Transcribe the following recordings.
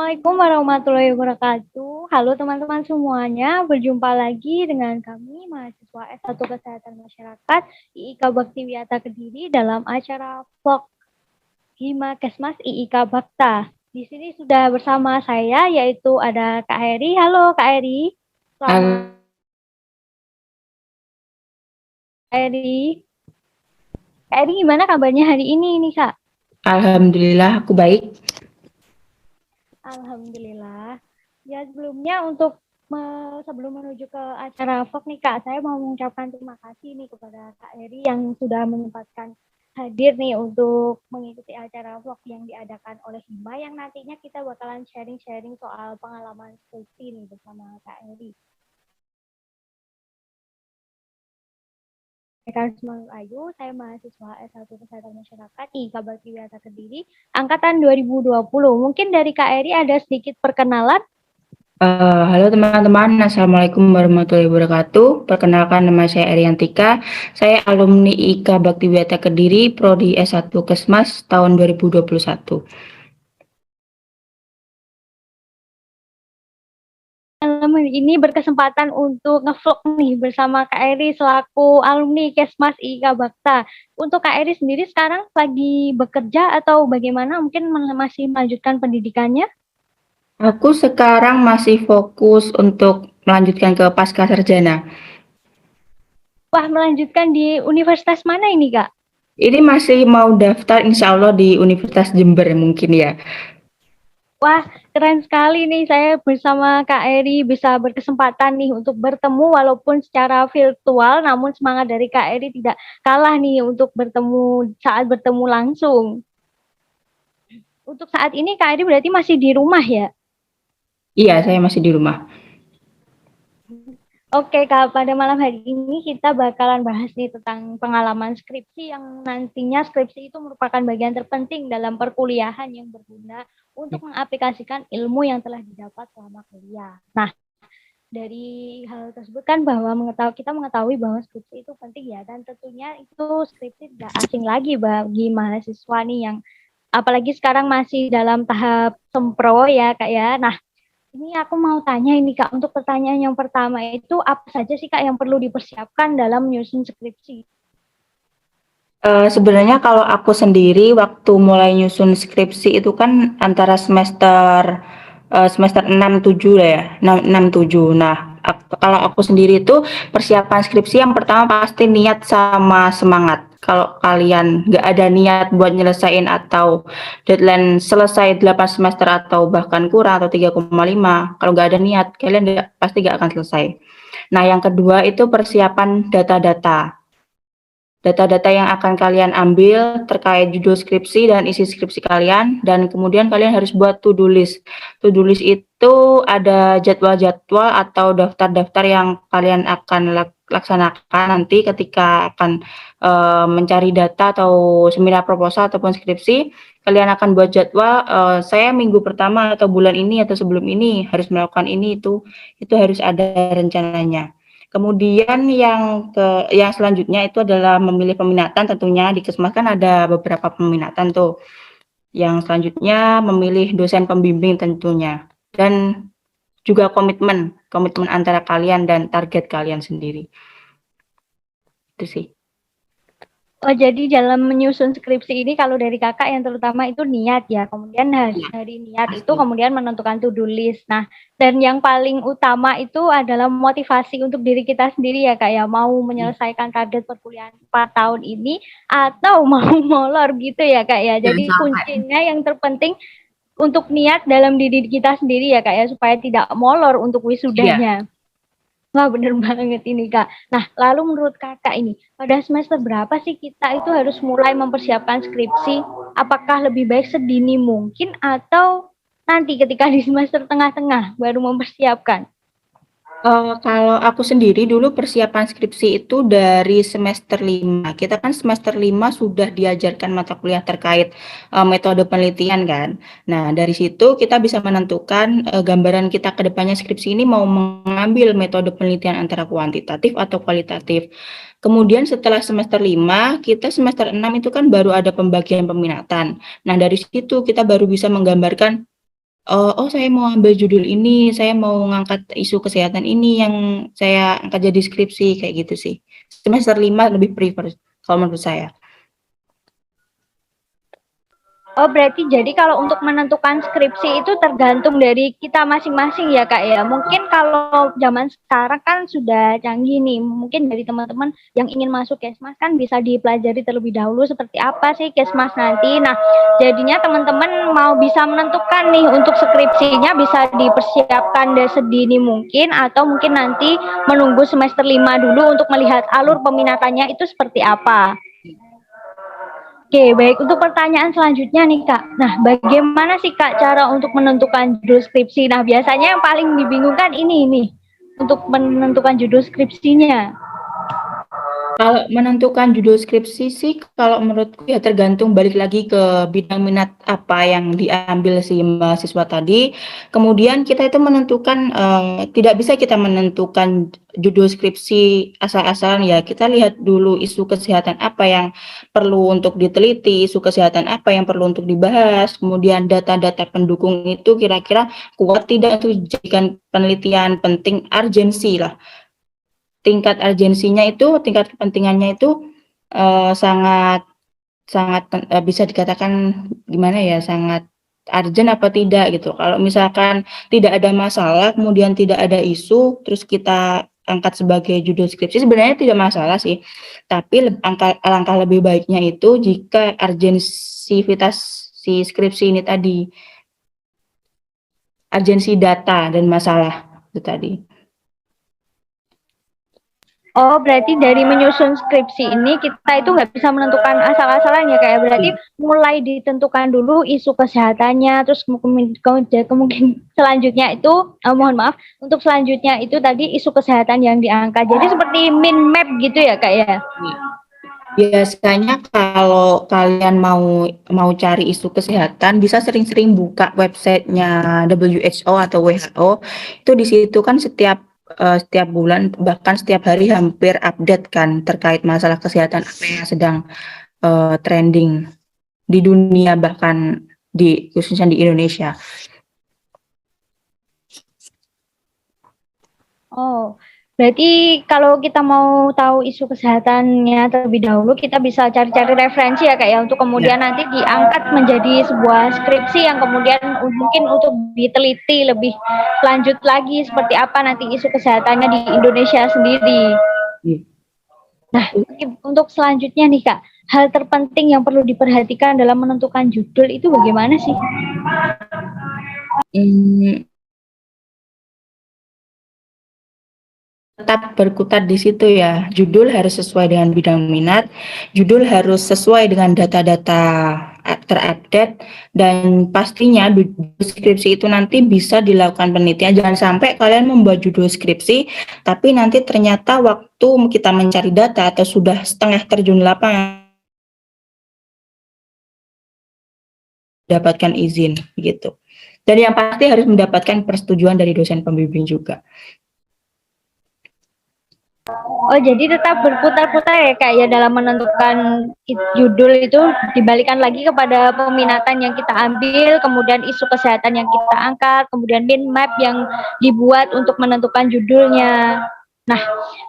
Assalamualaikum warahmatullahi wabarakatuh. Halo teman-teman semuanya, berjumpa lagi dengan kami mahasiswa S1 Kesehatan Masyarakat IIK Bakti Wiyata Kediri dalam acara Vlog Hima Kesmas IIK Bakta. Di sini sudah bersama saya yaitu ada Kak Heri. Halo Kak Heri. Selamat Halo, Kak Heri. Kak Heri gimana kabarnya hari ini nih Kak? alhamdulillah aku baik. Alhamdulillah. Ya sebelumnya sebelum menuju ke acara vlog nih Kak, saya mau mengucapkan terima kasih nih kepada Kak Eri yang sudah menyempatkan hadir nih untuk mengikuti acara vlog yang diadakan oleh Hima yang nantinya kita bakalan sharing-sharing soal pengalaman skripsi nih bersama Kak Eri. Karisma Ayu, saya mahasiswa S1 Kesehatan Masyarakat di Bakti Wiyata Kediri, angkatan 2020. Mungkin dari Kak Eri ada sedikit perkenalan. Halo teman-teman, Assalamualaikum warahmatullahi wabarakatuh. Perkenalkan nama saya Eriantika. Saya alumni IK Bakti Wiyata Kediri, Prodi S1 Kesmas tahun 2021. Malam ini berkesempatan untuk ngevlog nih bersama Kak Eri selaku alumni Kesmas IK Bakta. Untuk Kak Eri sendiri sekarang lagi bekerja atau bagaimana? Mungkin masih melanjutkan pendidikannya? Aku sekarang masih fokus untuk melanjutkan ke pasca sarjana. Wah, melanjutkan di universitas mana ini, Kak? Ini masih mau daftar insya Allah di Universitas Jember mungkin ya. Wah, keren sekali nih saya bersama Kak Eri bisa berkesempatan nih untuk bertemu walaupun secara virtual, namun semangat dari Kak Eri tidak kalah nih untuk bertemu saat bertemu langsung. Untuk saat ini Kak Eri berarti masih di rumah ya? Iya, saya masih di rumah. Oke, Kak, pada malam hari ini kita bakalan bahas nih tentang pengalaman skripsi yang nantinya skripsi itu merupakan bagian terpenting dalam perkuliahan yang berguna untuk mengaplikasikan ilmu yang telah didapat selama kuliah. Nah, dari hal tersebut kan bahwa kita mengetahui bahwa skripsi itu penting ya, dan tentunya itu skripsi tidak asing lagi bagi mahasiswa nih yang apalagi sekarang masih dalam tahap sempro ya, Kak ya. Nah, ini aku mau tanya ini Kak, untuk pertanyaan yang pertama itu apa saja sih Kak yang perlu dipersiapkan dalam menyusun skripsi? Sebenarnya kalau aku sendiri waktu mulai nyusun skripsi itu kan antara semester 6 7 lah ya, 6 7. Nah, kalau aku sendiri itu persiapan skripsi yang pertama pasti niat sama semangat. Kalau kalian nggak ada niat buat nyelesain atau deadline selesai 8 semester atau bahkan kurang atau 3,5, kalau nggak ada niat, kalian pasti nggak akan selesai. Nah, yang kedua itu persiapan data-data. Data-data yang akan kalian ambil terkait judul skripsi dan isi skripsi kalian, dan kemudian kalian harus buat to-do list. To-do list itu ada jadwal-jadwal atau daftar-daftar yang kalian akan laksanakan nanti ketika akan mencari data atau seminar proposal ataupun skripsi. Kalian akan buat jadwal, saya minggu pertama atau bulan ini atau sebelum ini harus melakukan ini, itu harus ada rencananya. Kemudian yang selanjutnya itu adalah memilih peminatan, tentunya di Kesmas kan ada beberapa peminatan tuh. Yang selanjutnya memilih dosen pembimbing tentunya, dan juga komitmen antara kalian dan target kalian sendiri. Itu sih. Oh, jadi dalam menyusun skripsi ini kalau dari Kakak yang terutama itu niat ya, kemudian Iya, dari niat itu pasti. kemudian menentukan to-do list. Nah, dan yang paling utama itu adalah motivasi untuk diri kita sendiri ya Kak ya, mau menyelesaikan target perkuliahan 4 tahun ini atau mau molor gitu ya Kak ya. Jangan Jadi sampai. kuncinya yang terpenting untuk niat dalam diri kita sendiri ya Kak ya, supaya tidak molor untuk Iya. wisudanya. Wah, bener banget ini Kak. Nah, lalu menurut Kakak ini, pada semester berapa sih kita itu harus mulai mempersiapkan skripsi? Apakah lebih baik sedini mungkin atau nanti ketika di semester tengah-tengah baru mempersiapkan? Kalau aku sendiri dulu persiapan skripsi itu dari semester 5. Kita kan semester 5 sudah diajarkan mata kuliah terkait metode penelitian kan. Nah, dari situ kita bisa menentukan gambaran kita ke depannya skripsi ini mau mengambil metode penelitian antara kuantitatif atau kualitatif. Kemudian setelah semester 5, kita semester 6 itu kan baru ada pembagian peminatan. Nah, dari situ kita baru bisa menggambarkan oh saya mau ambil judul ini, saya mau ngangkat isu kesehatan ini yang saya angkat jadi skripsi, kayak gitu sih. Semester 5 lebih prefer kalau menurut saya. Oh, berarti jadi kalau untuk menentukan skripsi itu tergantung dari kita masing-masing ya, Kak ya. Mungkin kalau zaman sekarang kan sudah canggih nih. Mungkin dari teman-teman yang ingin masuk Kesmas kan bisa dipelajari terlebih dahulu seperti apa sih Kesmas nanti. Nah, jadinya teman-teman mau bisa menentukan nih untuk skripsinya bisa dipersiapkan dari sedini mungkin atau mungkin nanti menunggu semester 5 dulu untuk melihat alur peminatannya itu seperti apa. Oke, baik. Untuk pertanyaan selanjutnya nih, Kak. Nah, bagaimana sih, Kak, cara untuk menentukan judul skripsi? Nah, biasanya yang paling dibingungkan ini nih, untuk menentukan judul skripsinya. Kalau menentukan judul skripsi sih, kalau menurutku ya tergantung balik lagi ke bidang minat apa yang diambil si mahasiswa tadi. Kemudian kita itu menentukan, tidak bisa kita menentukan judul skripsi asal-asalan ya. Kita lihat dulu isu kesehatan apa yang perlu untuk diteliti, isu kesehatan apa yang perlu untuk dibahas, kemudian data-data pendukung itu kira-kira kuat tidak untuk dijadikan penelitian penting urgensi lah. Tingkat urgensinya itu, tingkat kepentingannya itu, sangat sangat, bisa dikatakan gimana ya, sangat urgent apa tidak gitu. Kalau misalkan tidak ada masalah, kemudian tidak ada isu, terus kita angkat sebagai judul skripsi, sebenarnya tidak masalah sih. Tapi alangkah lebih baiknya itu jika urgensivitas si skripsi ini tadi, urgensi data dan masalah itu tadi. Oh, berarti dari menyusun skripsi ini kita itu nggak bisa menentukan asal-asalan ya, kayak berarti mulai ditentukan dulu isu kesehatannya, terus kemungkinan selanjutnya itu, mohon maaf, untuk selanjutnya itu tadi isu kesehatan yang diangkat. Jadi seperti min map gitu ya, Kak ya? Biasanya kalau kalian mau cari isu kesehatan, bisa sering-sering buka websitenya WHO atau WHO. Itu di situ kan setiap bulan bahkan setiap hari hampir update kan terkait masalah kesehatan apa yang sedang trending di dunia bahkan khususnya di Indonesia. Oh, berarti kalau kita mau tahu isu kesehatannya terlebih dahulu, kita bisa cari-cari referensi ya, Kak ya, untuk Ya. kemudian nanti diangkat menjadi sebuah skripsi yang kemudian mungkin untuk diteliti lebih lanjut lagi seperti apa nanti isu kesehatannya di Indonesia sendiri. Iya. Nah, untuk selanjutnya nih, Kak, hal terpenting yang perlu diperhatikan dalam menentukan judul itu bagaimana sih? Tetap berkutat di situ ya. Judul harus sesuai dengan bidang minat, judul harus sesuai dengan data-data terupdate, dan pastinya skripsi itu nanti bisa dilakukan penelitian. Jangan sampai kalian membuat judul skripsi, tapi nanti ternyata waktu kita mencari data atau sudah setengah terjun lapangan mendapatkan izin gitu. Dan yang pasti harus mendapatkan persetujuan dari dosen pembimbing juga. Oh, jadi tetap berputar-putar ya, Kak ya, dalam menentukan judul itu dibalikan lagi kepada peminatan yang kita ambil, kemudian isu kesehatan yang kita angkat, kemudian mind map yang dibuat untuk menentukan judulnya. Nah,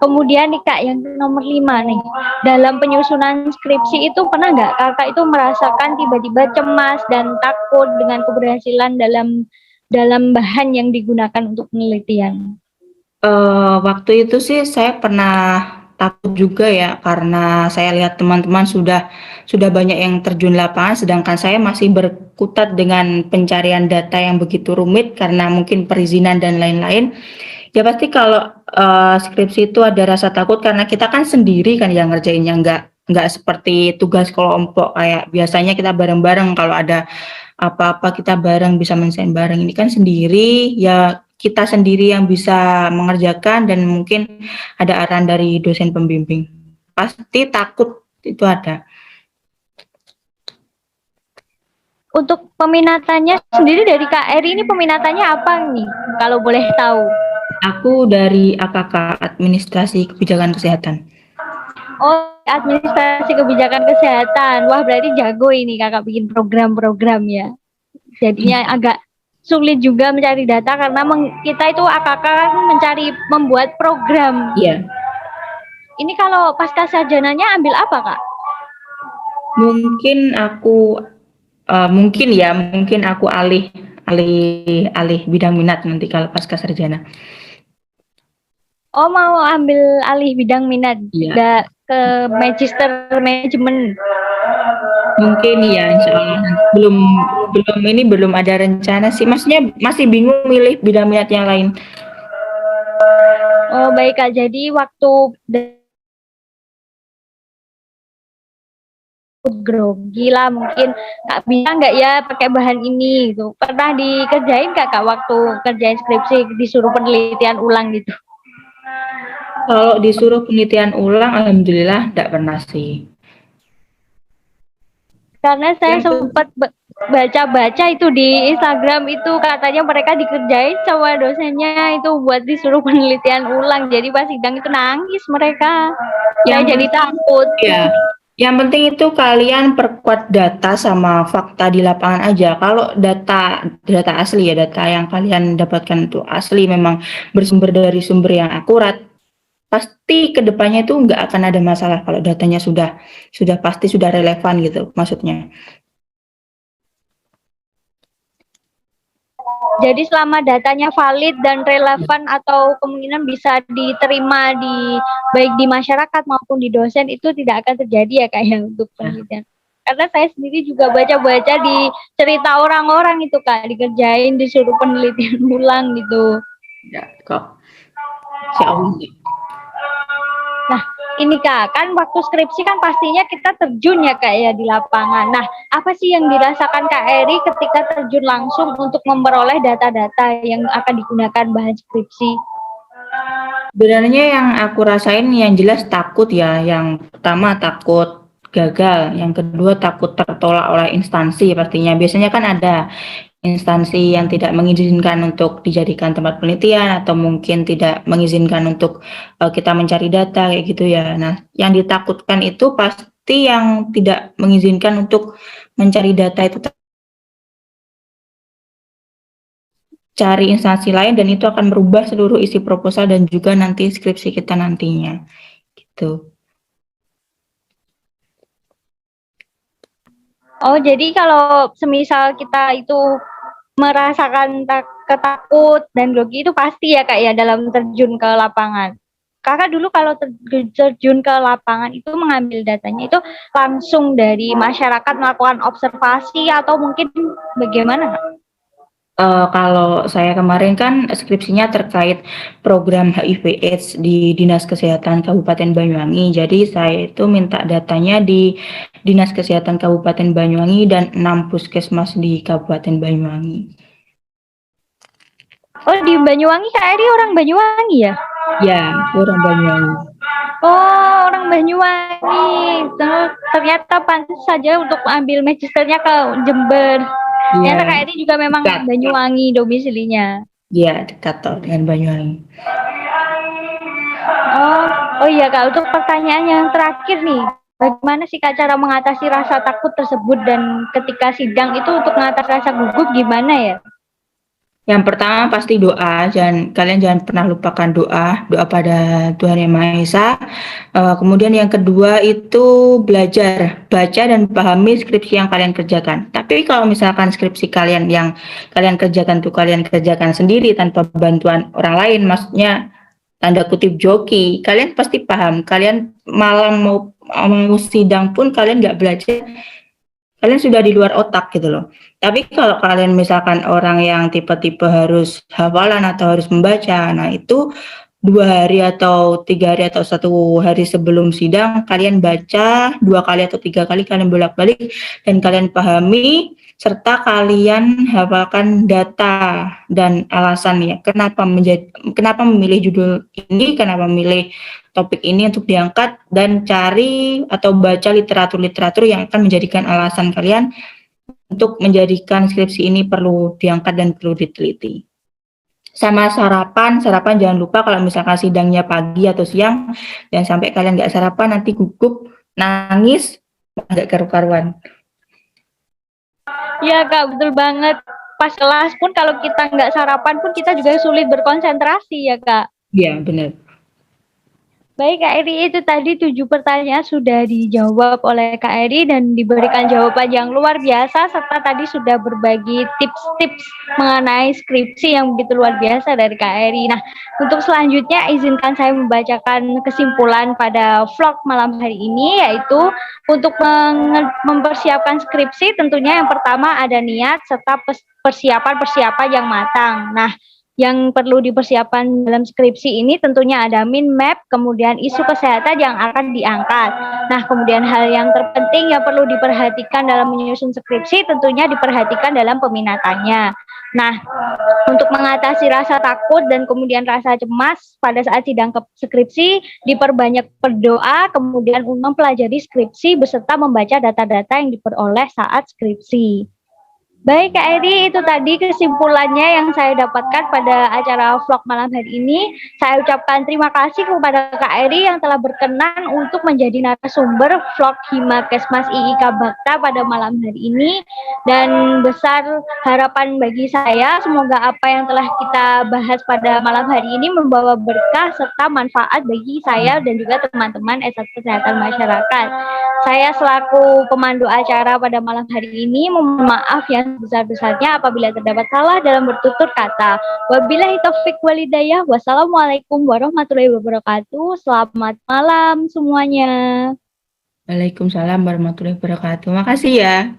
kemudian nih Kak, yang nomor 5 nih, dalam penyusunan skripsi itu pernah nggak Kakak itu merasakan tiba-tiba cemas dan takut dengan keberhasilan dalam bahan yang digunakan untuk penelitian? Waktu itu sih saya pernah takut juga ya, karena saya lihat teman-teman sudah banyak yang terjun lapangan, sedangkan saya masih berkutat dengan pencarian data yang begitu rumit karena mungkin perizinan dan lain-lain. Ya pasti kalau skripsi itu ada rasa takut karena kita kan sendiri kan yang ngerjainnya, nggak seperti tugas kelompok kayak biasanya kita bareng-bareng, kalau ada apa-apa kita bareng bisa mendesain bareng. Ini kan sendiri, ya kita sendiri yang bisa mengerjakan dan mungkin ada arahan dari dosen pembimbing. Pasti takut itu ada. Untuk peminatannya sendiri dari KRI ini peminatannya apa nih, kalau boleh tahu? Aku dari AKK, Administrasi Kebijakan Kesehatan. Oh, administrasi kebijakan kesehatan. Wah, berarti jago ini Kakak bikin program-program ya. Jadinya agak sulit juga mencari data karena kita itu AKK kan membuat program. Iya. Ini kalau pasca sarjananya ambil apa, Kak? Mungkin aku alih bidang minat nanti kalau pasca sarjana. Oh, mau ambil alih bidang minat, Iya. ke magister manajemen. Mungkin ya, insya Allah. Belum ada rencana sih. Maksudnya masih bingung milih bidang minat yang lain. Oh, baik, Kak. Jadi waktu grogi lah mungkin Kak bisa nggak ya pakai bahan ini gitu. Pernah dikerjain nggak Kak waktu kerjain skripsi disuruh penelitian ulang gitu? Kalau disuruh penelitian ulang, alhamdulillah tidak pernah sih. Karena saya sempat baca-baca itu di Instagram itu katanya mereka dikerjain sama dosennya itu buat disuruh penelitian ulang. Jadi pas sidang itu nangis mereka. Saya jadi takut. Ya. Yang penting itu kalian perkuat data sama fakta di lapangan aja. Kalau data asli ya, data yang kalian dapatkan itu asli memang bersumber dari sumber yang akurat, pasti kedepannya itu nggak akan ada masalah kalau datanya sudah pasti sudah relevan gitu maksudnya. Jadi selama datanya valid dan relevan atau kemungkinan bisa diterima baik di masyarakat maupun di dosen itu tidak akan terjadi ya Kak ya untuk penelitian. Karena saya sendiri juga baca-baca di cerita orang-orang itu Kak dikerjain disuruh penelitian ulang gitu. Ya kok. Insya Allah. Nah, ini Kak, kan waktu skripsi kan pastinya kita terjun ya Kak ya di lapangan. Nah, apa sih yang dirasakan Kak Eri ketika terjun langsung untuk memperoleh data-data yang akan digunakan bahan skripsi? Sebenarnya yang aku rasain yang jelas takut ya. Yang pertama takut gagal, yang kedua takut tertolak oleh instansi pastinya. Biasanya kan ada instansi yang tidak mengizinkan untuk dijadikan tempat penelitian atau mungkin tidak mengizinkan untuk kita mencari data kayak gitu ya. Nah, yang ditakutkan itu pasti yang tidak mengizinkan untuk mencari data itu cari instansi lain dan itu akan merubah seluruh isi proposal dan juga nanti skripsi kita nantinya. Gitu. Oh, jadi kalau semisal kita itu merasakan ketakut dan grogi itu pasti ya Kak ya dalam terjun ke lapangan. Kakak dulu kalau terjun ke lapangan itu mengambil datanya itu langsung dari masyarakat melakukan observasi atau mungkin bagaimana Kak? Kalau saya kemarin kan skripsinya terkait program HIV/AIDS di Dinas Kesehatan Kabupaten Banyuwangi. Jadi saya itu minta datanya di Dinas Kesehatan Kabupaten Banyuwangi dan 6 puskesmas di Kabupaten Banyuwangi. Oh, di Banyuwangi Kak Eri orang Banyuwangi ya? Ya, orang Banyuwangi. Oh, orang Banyuwangi. Ternyata pantas saja untuk ambil magisternya ke Jember. Ternyata Kak Eri juga memang Banyuwangi domisilinya. Iya, dekat dengan Banyuwangi. Oh iya Kak, untuk pertanyaan yang terakhir nih, bagaimana sih Kak cara mengatasi rasa takut tersebut dan ketika sidang itu untuk mengatasi rasa gugup gimana ya? Yang pertama pasti doa, kalian jangan pernah lupakan doa pada Tuhan Yang Maha Esa. Kemudian yang kedua itu belajar, baca dan pahami skripsi yang kalian kerjakan. Tapi kalau misalkan skripsi kalian yang kalian kerjakan sendiri tanpa bantuan orang lain, maksudnya tanda kutip joki, kalian pasti paham. Kalian malam mau sidang pun kalian nggak belajar, kalian sudah di luar otak gitu loh. Tapi kalau kalian misalkan orang yang tipe-tipe harus hafalan atau harus membaca, nah itu 2 hari atau 3 hari atau 1 hari sebelum sidang kalian baca 2 kali atau 3 kali, kalian bolak-balik dan kalian pahami serta kalian hafalkan data dan alasannya kenapa memilih judul ini, kenapa memilih topik ini untuk diangkat, dan cari atau baca literatur-literatur yang akan menjadikan alasan kalian untuk menjadikan skripsi ini perlu diangkat dan perlu diteliti. Sama sarapan jangan lupa kalau misalkan sidangnya pagi atau siang, jangan sampai kalian nggak sarapan nanti gugup, nangis, nggak karu-karuan. Iya Kak, betul banget. pas kelas pun kalau kita nggak sarapan pun kita juga sulit berkonsentrasi ya Kak. Iya, benar. Baik Kak Eri, itu tadi 7 pertanyaan sudah dijawab oleh Kak Eri dan diberikan jawaban yang luar biasa serta tadi sudah berbagi tips-tips mengenai skripsi yang begitu luar biasa dari Kak Eri. Nah, untuk selanjutnya izinkan saya membacakan kesimpulan pada vlog malam hari ini, yaitu untuk mempersiapkan skripsi tentunya yang pertama ada niat serta persiapan-persiapan yang matang. Nah, yang perlu dipersiapkan dalam skripsi ini tentunya ada mind map, kemudian isu kesehatan yang akan diangkat. Nah, kemudian hal yang terpenting yang perlu diperhatikan dalam menyusun skripsi tentunya diperhatikan dalam peminatannya. Nah, untuk mengatasi rasa takut dan kemudian rasa cemas pada saat sidang skripsi, diperbanyak berdoa, kemudian mempelajari skripsi beserta membaca data-data yang diperoleh saat skripsi. Baik Kak Eri, itu tadi kesimpulannya yang saya dapatkan pada acara vlog malam hari ini. Saya ucapkan terima kasih kepada Kak Eri yang telah berkenan untuk menjadi narasumber vlog Himakesmas IIK Bakta pada malam hari ini. Dan besar harapan bagi saya, semoga apa yang telah kita bahas pada malam hari ini membawa berkah serta manfaat bagi saya dan juga teman-teman S1 Kesehatan Masyarakat. Saya selaku pemandu acara pada malam hari ini mohon maaf yang sebesar-besarnya apabila terdapat salah dalam bertutur kata. Wabillahi taufik walhidayah. Wassalamualaikum warahmatullahi wabarakatuh. Selamat malam semuanya. Waalaikumsalam warahmatullahi wabarakatuh. Makasih ya.